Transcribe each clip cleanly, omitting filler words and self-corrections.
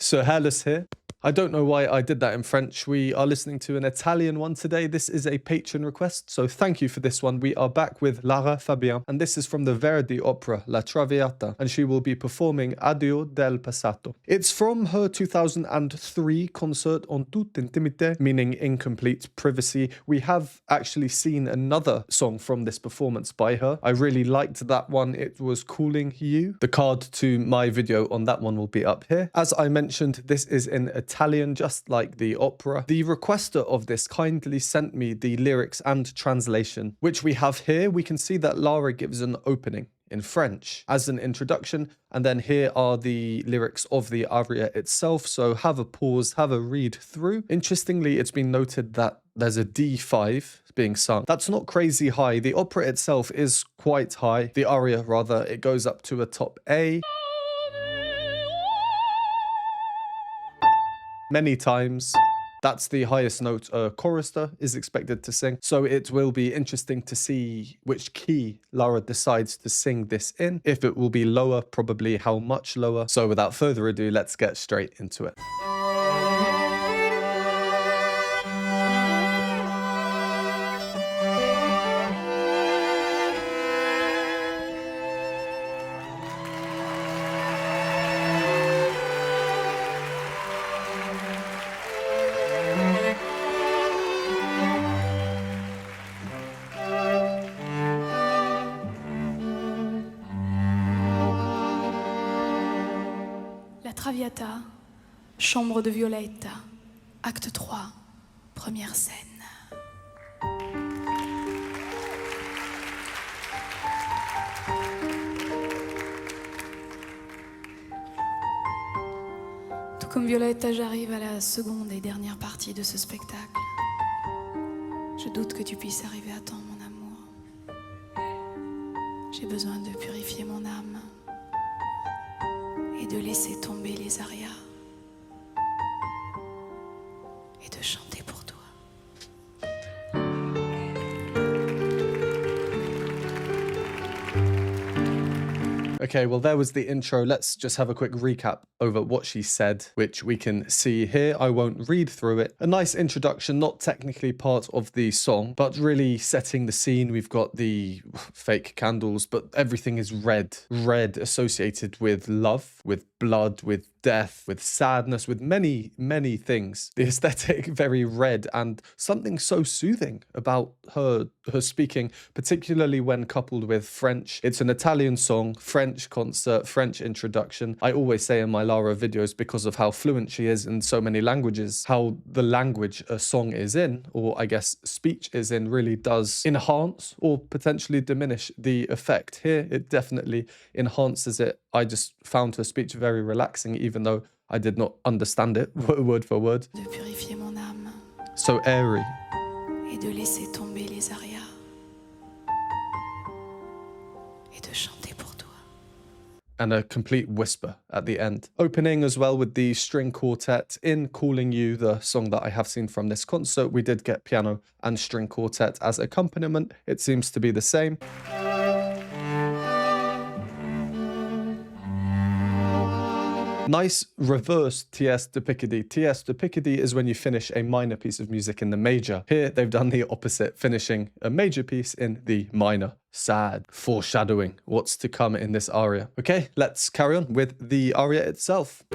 So Hairless here. I don't know why I did that in French. We are listening to an Italian one today. This is a patron request, so thank you for this one. We are back with Lara Fabian, and this is from the Verdi opera La Traviata, and she will be performing Addio del Passato. It's from her 2003 concert En toute intimité, meaning incomplete privacy. We have actually seen another song from this performance by her. I really liked that one. It was Calling You. The card to my video on that one will be up here. As I mentioned, this is in Italian, just like the opera. The requester of this kindly sent me the lyrics and translation, which we have here. We can see that Lara gives an opening in French as an introduction, and then here are the lyrics of the aria itself, so have a pause, have a read through. Interestingly, it's been noted that there's a D5 being sung. That's not crazy high. The opera itself is quite high. The aria, rather, it goes up to a top A many times. That's the highest note a chorister is expected to sing. So it will be interesting to see which key Lara decides to sing this in. If it will be lower, probably how much lower. So without further ado, let's get straight into it. Traviata, chambre de Violetta, acte 3, première scène. Tout comme Violetta, j'arrive à la seconde et dernière partie de ce spectacle. Je doute que tu puisses arriver à temps, mon amour. J'ai besoin de purifier mon âme et de laisser tomber les arias et de chanter pour toi. Okay, well, there was the intro. Let's just have a quick recap over what she said, which we can see here. I won't read through it. A nice introduction, not technically part of the song, but really setting the scene. We've got the fake candles, but everything is red. Red associated with love, with blood, with death, with sadness, with many, many things. The aesthetic very red, and something so soothing about her speaking, particularly when coupled with French. It's an Italian song, French concert, French introduction. I always say in my Lara videos, because of how fluent she is in so many languages, how the language a song is in, or I guess speech is in, really does enhance or potentially diminish the effect. Here, it definitely enhances it. I just found her speech very relaxing, even though I did not understand it word for word. De purifier mon âme So airy. et de laisser tomber les arias et de chanter pour toi. And a complete whisper at the end. Opening as well with the string quartet in Calling You, the song that I have seen from this concert. We did get piano and string quartet as accompaniment. It seems to be the same. Nice reverse tierce de Picardy. Tierce de Picardy is when you finish a minor piece of music in the major. Here, they've done the opposite, finishing a major piece in the minor. Sad. Foreshadowing what's to come in this aria. Okay, let's carry on with the aria itself.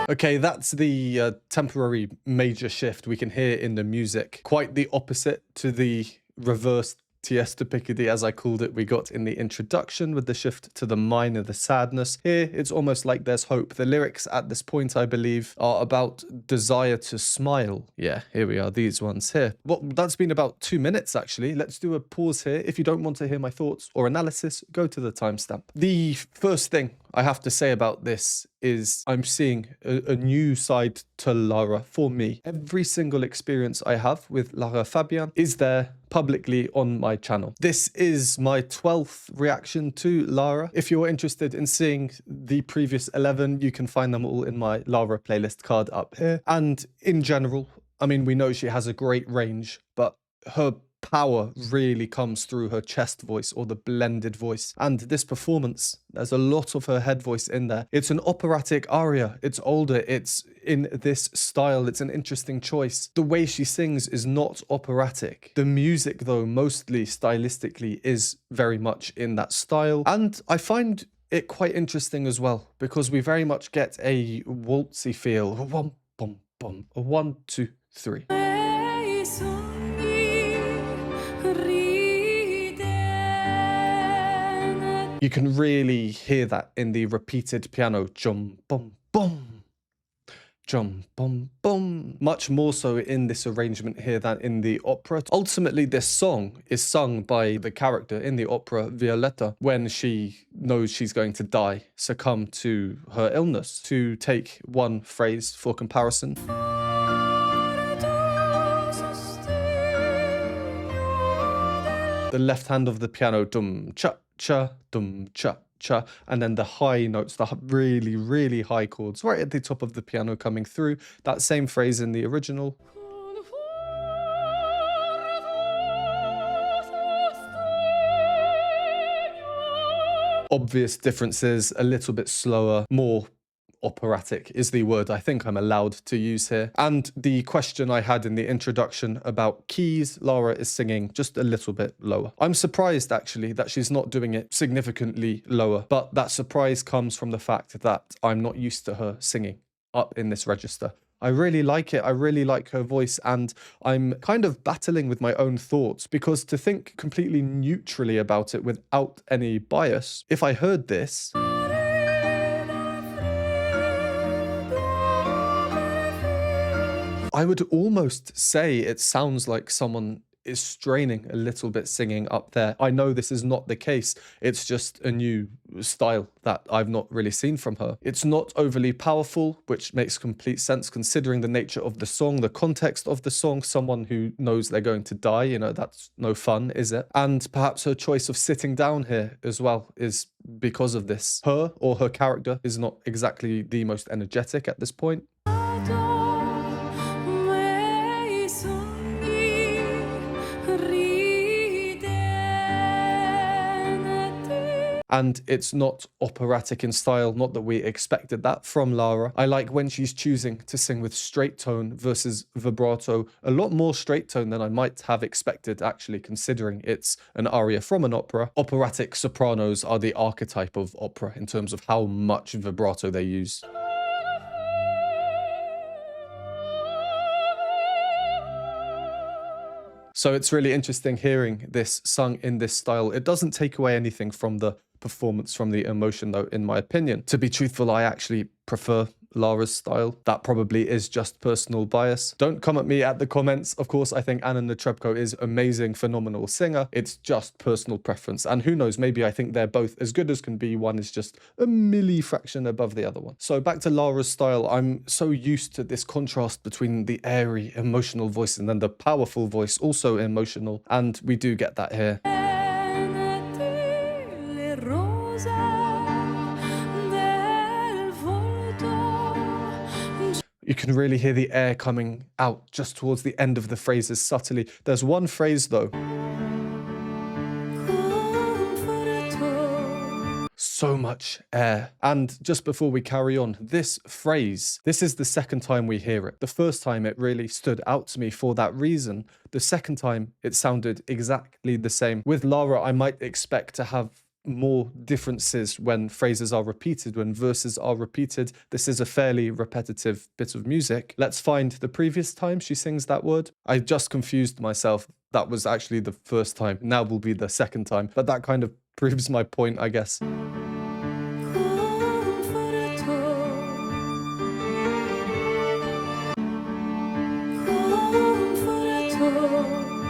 Okay, that's the temporary major shift we can hear in the music. Quite the opposite to the reversed Tiesta Picardy, as I called it, we got in the introduction with the shift to the minor, the sadness. Here, it's almost like there's hope. The lyrics at this point, I believe, are about desire to smile. Yeah, here we are, these ones here. Well, that's been about 2 minutes, actually. Let's do a pause here. If you don't want to hear my thoughts or analysis, go to the timestamp. The first thing I have to say about this is I'm seeing a new side to Lara for me. Every single experience I have with Lara Fabian is there publicly on my channel. This is my 12th reaction to Lara. If you're interested in seeing the previous 11, you can find them all in my Lara playlist card up here. And in general, I mean, we know she has a great range, but her power really comes through her chest voice or the blended voice. And this performance, there's a lot of her head voice in there. It's an operatic aria. It's older. It's in this style. It's an interesting choice. The way she sings is not operatic. The music, though, mostly stylistically is very much in that style. And I find it quite interesting as well, because we very much get a waltzy feel. One, bum, bum, a 1, 2, 3. You can really hear that in the repeated piano. Jum, bum, bum. Jum, bum, bum. Much more so in this arrangement here than in the opera. Ultimately, this song is sung by the character in the opera, Violetta, when she knows she's going to die, succumb to her illness. To take one phrase for comparison. The left hand of the piano, dum, cha, cha, dum, cha, cha, and then the high notes, the really, really high chords right at the top of the piano coming through. That same phrase in the original. Obvious differences, a little bit slower, more operatic is the word I think I'm allowed to use here. And the question I had in the introduction about keys, Lara is singing just a little bit lower. I'm surprised actually that she's not doing it significantly lower, but that surprise comes from the fact that I'm not used to her singing up in this register. I really like it. I really like her voice, and I'm kind of battling with my own thoughts, because to think completely neutrally about it without any bias, if I heard this, I would almost say it sounds like someone is straining a little bit singing up there. I know this is not the case. It's just a new style that I've not really seen from her. It's not overly powerful, which makes complete sense considering the nature of the song, the context of the song. Someone who knows they're going to die, you know, that's no fun, is it? And perhaps her choice of sitting down here as well is because of this. Her or her character is not exactly the most energetic at this point. And it's not operatic in style, not that we expected that from Lara. I like when she's choosing to sing with straight tone versus vibrato, a lot more straight tone than I might have expected, actually, considering it's an aria from an opera. Operatic sopranos are the archetype of opera in terms of how much vibrato they use. So it's really interesting hearing this sung in this style. It doesn't take away anything from the performance, from the emotion, though, in my opinion. To be truthful, I actually prefer Lara's style. That probably is just personal bias. Don't come at me at the comments. Of course, I think Anna Netrebko is amazing, phenomenal singer. It's just personal preference. And who knows, maybe I think they're both as good as can be. One is just a milli fraction above the other one. So back to Lara's style. I'm so used to this contrast between the airy, emotional voice and then the powerful voice, also emotional. And we do get that here. You can really hear the air coming out just towards the end of the phrases subtly. There's one phrase though. So much air. And just before we carry on, this phrase, this is the second time we hear it. The first time it really stood out to me for that reason. The second time it sounded exactly the same. With Lara, I might expect to have more differences when phrases are repeated, when verses are repeated. This is a fairly repetitive bit of music. Let's find the previous time she sings that word. I just confused myself. That was actually the first time. Now will be the second time. But that kind of proves my point, I guess.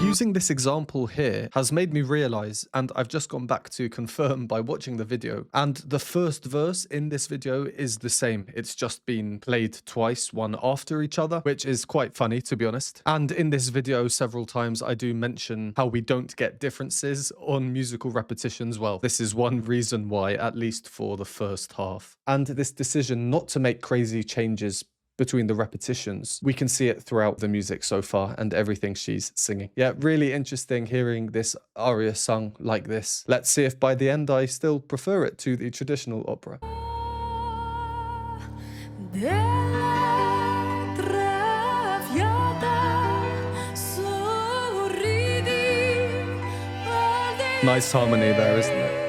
Using this example here has made me realize, and I've just gone back to confirm by watching the video, and the first verse in this video is the same. It's just been played twice, one after each other, which is quite funny, to be honest. And in this video, several times I do mention how we don't get differences on musical repetitions. Well, this is one reason why, at least for the first half. And this decision not to make crazy changes between the repetitions, we can see it throughout the music so far and everything she's singing. Yeah, really interesting hearing this aria sung like this. Let's see if by the end I still prefer it to the traditional opera. Nice harmony there, isn't it?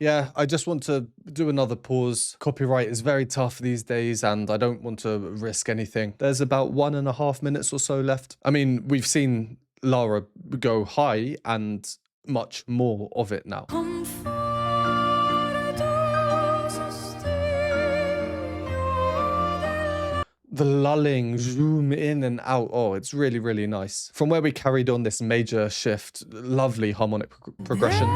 Yeah, I just want to do another pause. Copyright is very tough these days and I don't want to risk anything. There's about 1.5 minutes or so left. I mean, we've seen Lara go high and much more of it now. The lulling, zoom in and out. Oh, it's really, really nice. From where we carried on this major shift, lovely harmonic progression.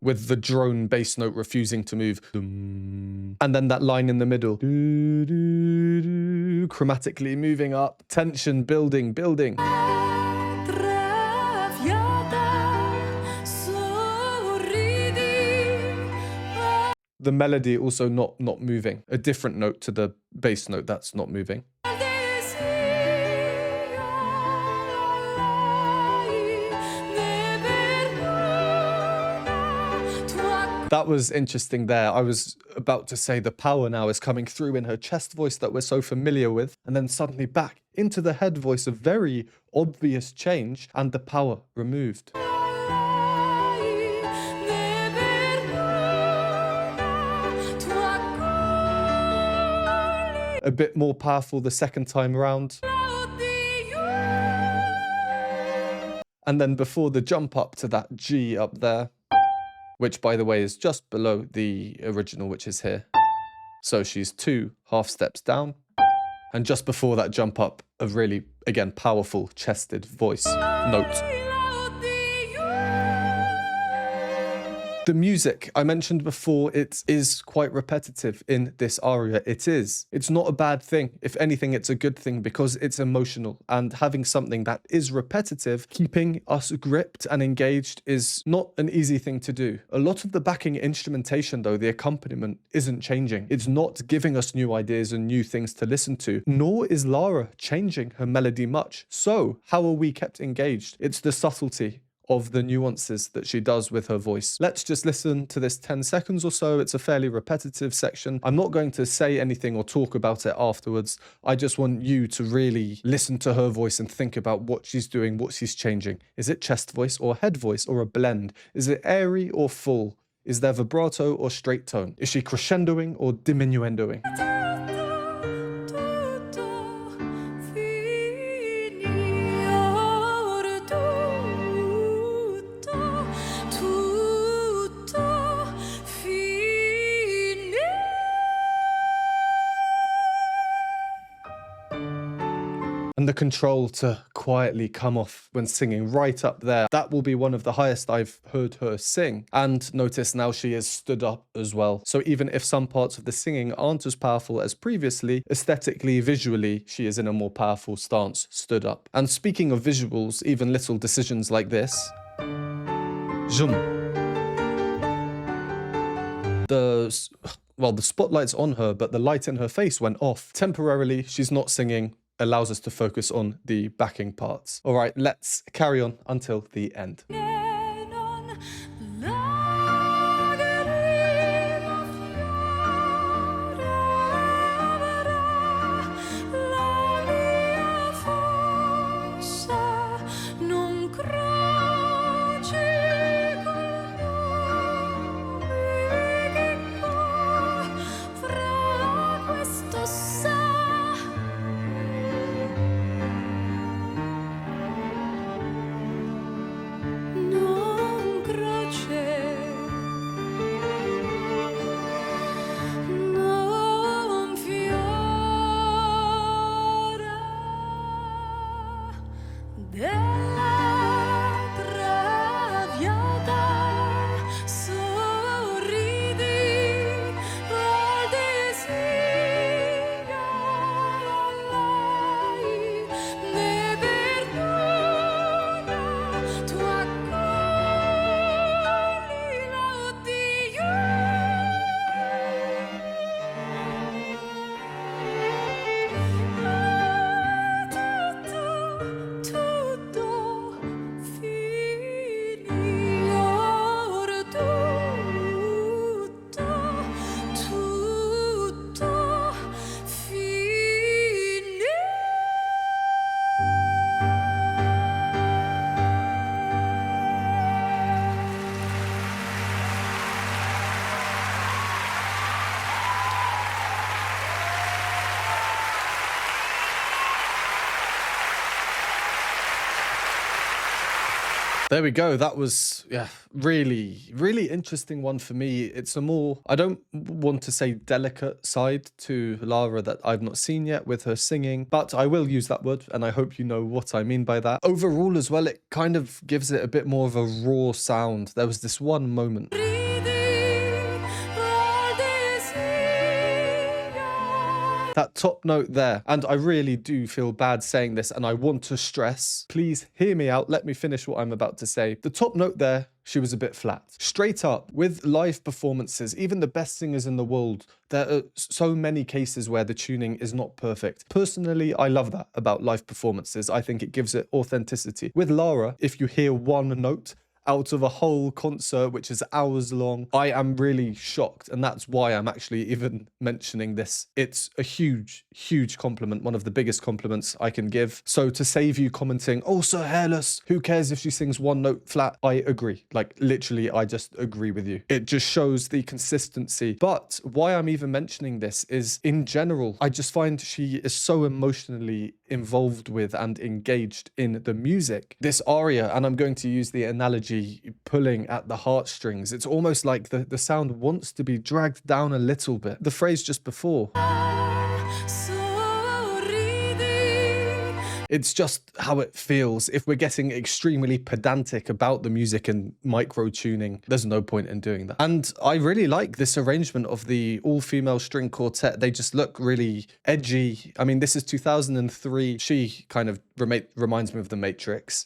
With the drone bass note refusing to move. And then that line in the middle. Chromatically moving up. Tension building, building. The melody also not moving. A different note to the bass note that's not moving. That was interesting there. I was about to say the power now is coming through in her chest voice that we're so familiar with, and then suddenly back into the head voice, a very obvious change, and the power removed. A bit more powerful the second time around. And then before the jump up to that G up there, which, by the way, is just below the original, which is here. So she's 2 half steps down. And just before that jump up, a really, again, powerful chested voice note. The music, I mentioned before, it is quite repetitive in this aria. It is. It's not a bad thing. If anything, it's a good thing because it's emotional. And having something that is repetitive, keeping us gripped and engaged is not an easy thing to do. A lot of the backing instrumentation, though, the accompaniment isn't changing. It's not giving us new ideas and new things to listen to, nor is Lara changing her melody much. So how are we kept engaged? It's the subtlety of the nuances that she does with her voice. Let's just listen to this 10 seconds or so. It's a fairly repetitive section. I'm not going to say anything or talk about it afterwards. I just want you to really listen to her voice and think about what she's doing, what she's changing. Is it chest voice or head voice or a blend? Is it airy or full? Is there vibrato or straight tone? Is she crescendoing or diminuendoing? And the control to quietly come off when singing right up there, that will be one of the highest I've heard her sing. And notice now she is stood up as well. So even if some parts of the singing aren't as powerful as previously, aesthetically, visually, she is in a more powerful stance, stood up. And speaking of visuals, even little decisions like this. Zoom. The spotlight's on her, but the light in her face went off. Temporarily, she's not singing, allows us to focus on the backing parts. All right, let's carry on until the end. There we go. That was, really, really interesting one for me. It's a more, I don't want to say delicate side to Lara that I've not seen yet with her singing, but I will use that word and I hope you know what I mean by that. Overall as well, it kind of gives it a bit more of a raw sound. There was this one moment. That top note there, and I really do feel bad saying this and I want to stress, please hear me out, let me finish what I'm about to say. The top note there, she was a bit flat. Straight up, with live performances, even the best singers in the world, there are so many cases where the tuning is not perfect. Personally, I love that about live performances. I think it gives it authenticity. With Lara, if you hear one note out of a whole concert, which is hours long, I am really shocked. And that's why I'm actually even mentioning this. It's a huge, huge compliment. One of the biggest compliments I can give. So to save you commenting, oh, so Hairless, who cares if she sings one note flat? I agree. Like literally, I just agree with you. It just shows the consistency. But why I'm even mentioning this is in general, I just find she is so emotionally involved with and engaged in the music. This aria, and I'm going to use the analogy pulling at the heartstrings. It's almost like the sound wants to be dragged down a little bit. The phrase just before. It's just how it feels. If we're getting extremely pedantic about the music and micro tuning, there's no point in doing that. And I really like this arrangement of the all-female string quartet. They just look really edgy. I mean, this is 2003. She kind of reminds me of The Matrix.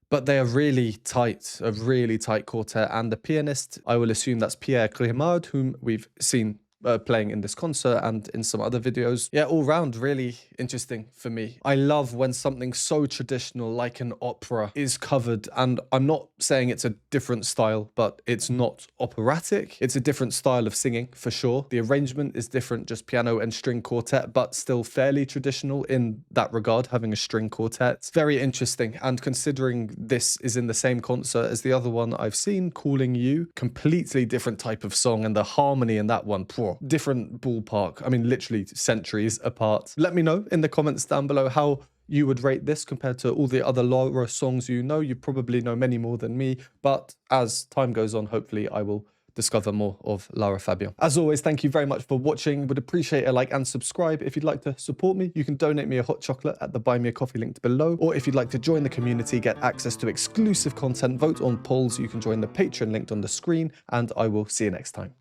But they are really tight, a really tight quartet. And the pianist, I will assume that's Pierre Clémard, whom we've seen playing in this concert and in some other videos. Yeah, all round really interesting for me. I love when something so traditional like an opera is covered, and I'm not saying it's a different style, but it's not operatic. It's a different style of singing for sure. The arrangement is different, just piano and string quartet, but still fairly traditional in that regard, having a string quartet. Very interesting, and considering this is in the same concert as the other one I've seen, Calling You, completely different type of song, and the harmony in that one, different ballpark. I mean, literally centuries apart. Let me know in the comments down below how you would rate this compared to all the other Lara songs you know. You probably know many more than me, but as time goes on, hopefully I will discover more of Lara Fabian. As always, thank you very much for watching. Would appreciate a like and subscribe. If you'd like to support me, you can donate me a hot chocolate at the Buy Me a Coffee linked below. Or if you'd like to join the community, get access to exclusive content, vote on polls, you can join the Patreon linked on the screen, and I will see you next time.